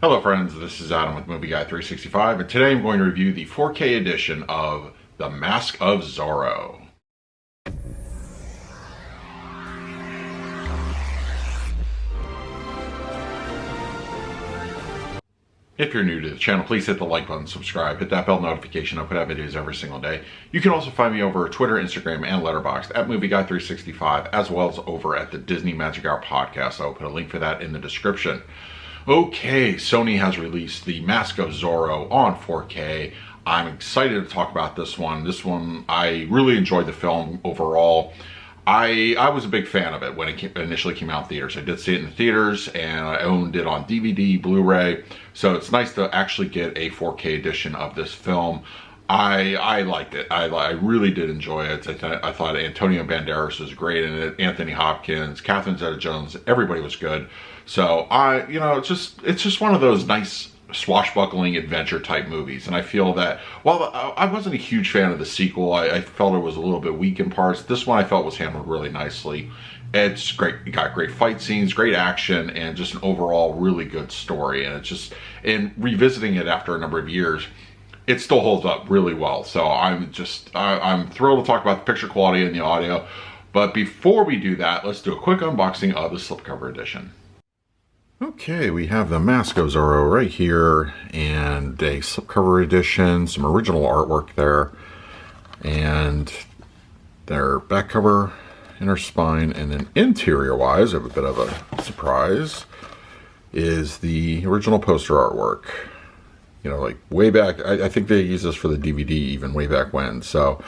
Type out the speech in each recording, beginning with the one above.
Hello friends, this is Adam with Movie Guy 365, and today I'm going to review the 4K edition of The Mask of Zorro. If you're new to the channel, please hit the like button, subscribe, hit that bell notification. I put out videos every single day. You can also find me over Twitter, Instagram, and Letterboxd at Movie Guy 365, as well as over at the Disney Magic Hour podcast. I'll put a link for that in the description. Okay, Sony has released The Mask of Zorro on 4K. I'm excited to talk about this one. I really enjoyed the film overall. I was a big fan of it when it initially came out in theaters. I did see it in the theaters, and I owned it on DVD, Blu Ray. So it's nice to actually get a 4K edition of this film. I liked it. I really did enjoy it. I thought Antonio Banderas was great in it. Anthony Hopkins, Catherine Zeta-Jones, everybody was good. So it's just one of those nice swashbuckling adventure type movies. And I feel that while I wasn't a huge fan of the sequel, I felt it was a little bit weak in parts. This one I felt was handled really nicely. It's great. It got great fight scenes, great action, and just an overall really good story. And and revisiting it after a number of years, it still holds up really well. So I'm thrilled to talk about the picture quality and the audio. But before we do that, let's do a quick unboxing of the slipcover edition. Okay, we have the Mask of Zorro right here, and a slipcover edition, some original artwork there, and their back cover, inner spine, and then interior-wise, I have a bit of a surprise, is the original poster artwork. You know, like way back, I think they used this for the DVD even way back when, so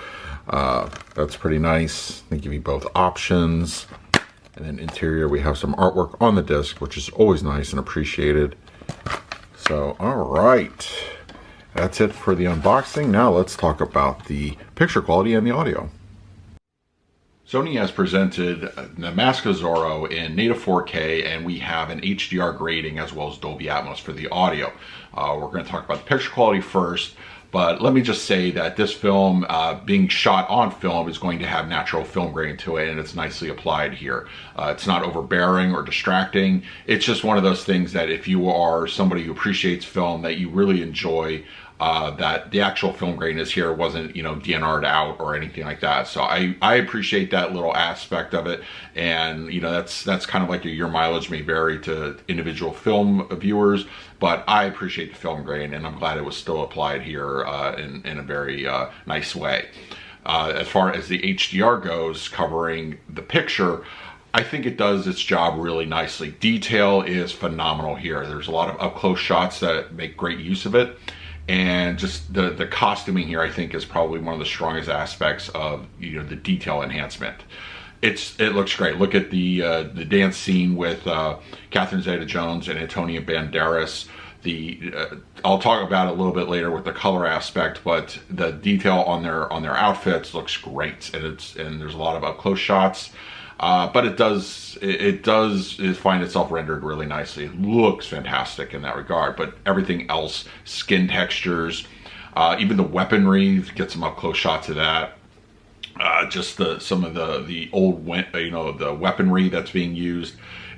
that's pretty nice. They give you both options. And then interior, we have some artwork on the disc, which is always nice and appreciated. So, all right. That's it for the unboxing. Now let's talk about the picture quality and the audio. Sony has presented The Mask of Zorro in native 4K, and we have an HDR grading as well as Dolby Atmos for the audio. We're going to talk about the picture quality first. But let me just say that this film, being shot on film, is going to have natural film grain to it, and it's nicely applied here. It's not overbearing or distracting. It's just one of those things that if you are somebody who appreciates film, that you really enjoy, that the actual film grain is here, wasn't, DNR'd out or anything like that. So I appreciate that little aspect of it, and that's kind of like your mileage may vary to individual film viewers, but I appreciate the film grain, and I'm glad it was still applied here in a very nice way. As far as the HDR goes, covering the picture, I think it does its job really nicely. Detail is phenomenal here. There's a lot of up-close shots that make great use of it. And just the costuming here, I think, is probably one of the strongest aspects of the detail enhancement. It looks great. Look at the dance scene with Catherine Zeta-Jones and Antonio Banderas. I'll talk about it a little bit later with the color aspect, but the detail on their outfits looks great, and there's a lot of up close shots. But it does find itself rendered really nicely. It looks fantastic in that regard, but everything else, skin textures, even the weaponry, get some up close shots of that. Just some of the old, the weaponry that's being used.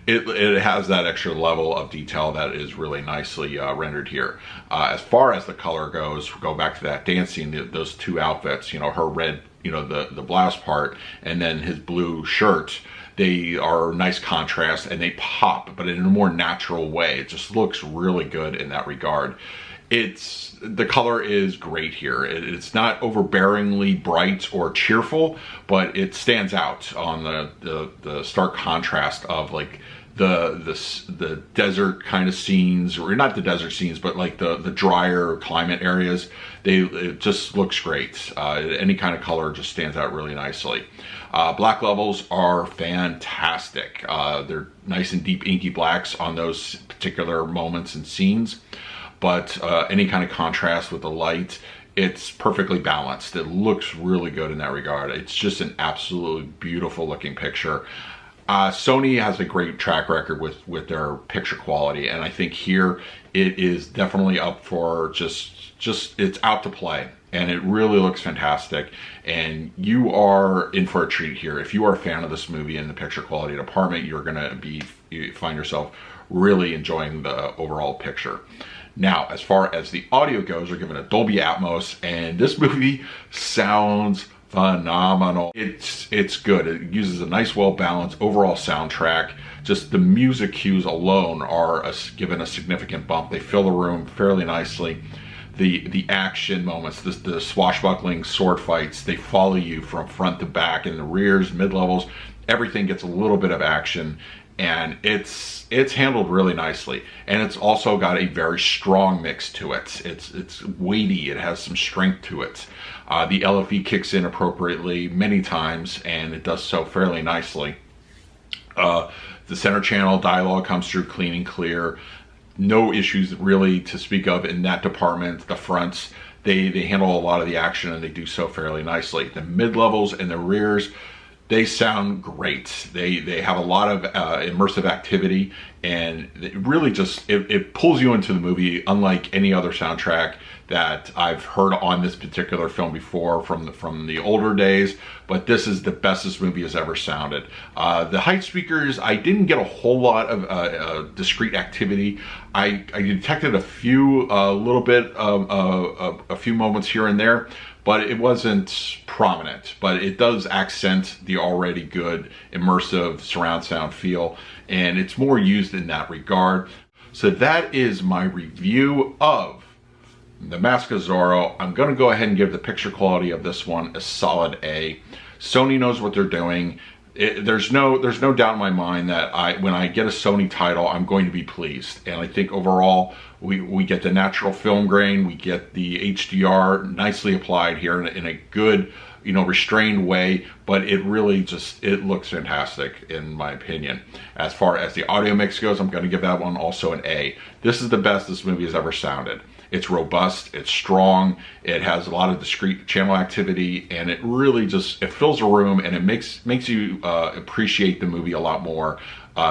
It has that extra level of detail that is really nicely rendered here. As far as the color goes, go back to that dance scene, those two outfits, her red, the blouse part, and then his blue shirt. They are nice contrast, and they pop, but in a more natural way. It just looks really good in that regard. The color is great here. It's not overbearingly bright or cheerful, but it stands out on the stark contrast of like the desert kind of scenes, or not the desert scenes, but like the drier climate areas. It just looks great. Any kind of color just stands out really nicely. Black levels are fantastic. They're nice and deep inky blacks on those particular moments and scenes, but any kind of contrast with the light, it's perfectly balanced. It looks really good in that regard. It's just an absolutely beautiful looking picture. Sony has a great track record with their picture quality, and I think here it is definitely up for just it's out to play, and it really looks fantastic, and you are in for a treat here. If you are a fan of this movie and the picture quality department, you're gonna find yourself really enjoying the overall picture. Now, as far as the audio goes, we're given a Dolby Atmos, and this movie sounds phenomenal. It's good. It uses a nice, well-balanced overall soundtrack. Just the music cues alone are given a significant bump. They fill the room fairly nicely. The action moments, the swashbuckling sword fights, they follow you from front to back, in the rears, mid-levels. Everything gets a little bit of action, and it's handled really nicely. And it's also got a very strong mix to it. It's weighty. It has some strength to it. The LFE kicks in appropriately many times, and it does so fairly nicely. The center channel dialogue comes through clean and clear. No issues really to speak of in that department. The fronts, they handle a lot of the action, and they do so fairly nicely. The mid-levels and the rears, they sound great. They have a lot of immersive activity, and it really just, it pulls you into the movie unlike any other soundtrack that I've heard on this particular film before from the older days. But this is the best this movie has ever sounded. The height speakers, I didn't get a whole lot of discrete activity. I detected a few, a few moments here and there, but it wasn't prominent. But it does accent the already good immersive surround sound feel, and it's more used in that regard. So that is my review of The Mask of Zorro. I'm going to go ahead and give the picture quality of this one a solid A. Sony knows what they're doing. There's no doubt in my mind that when I get a Sony title, I'm going to be pleased. And I think overall, we get the natural film grain, we get the HDR nicely applied here in a good, restrained way, but it really it looks fantastic in my opinion. As far as the audio mix goes, I'm going to give that one also an A. This is the best this movie has ever sounded. It's robust, it's strong, it has a lot of discrete channel activity, and it really it fills a room, and it makes you appreciate the movie a lot more,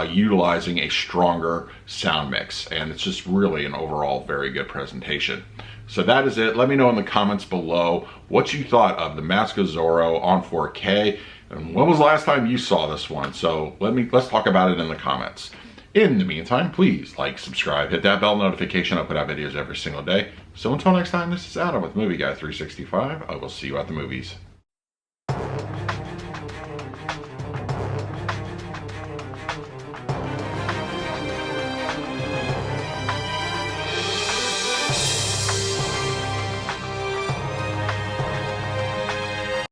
utilizing a stronger sound mix. And it's just really an overall very good presentation. So that is it. Let me know in the comments below what you thought of The Mask of Zorro on 4K, and when was the last time you saw this one? So let's talk about it in the comments. In the meantime, please like, subscribe, hit that bell notification. I put out videos every single day. So until next time, this is Adam with Movie Guy 365. I will see you at the movies.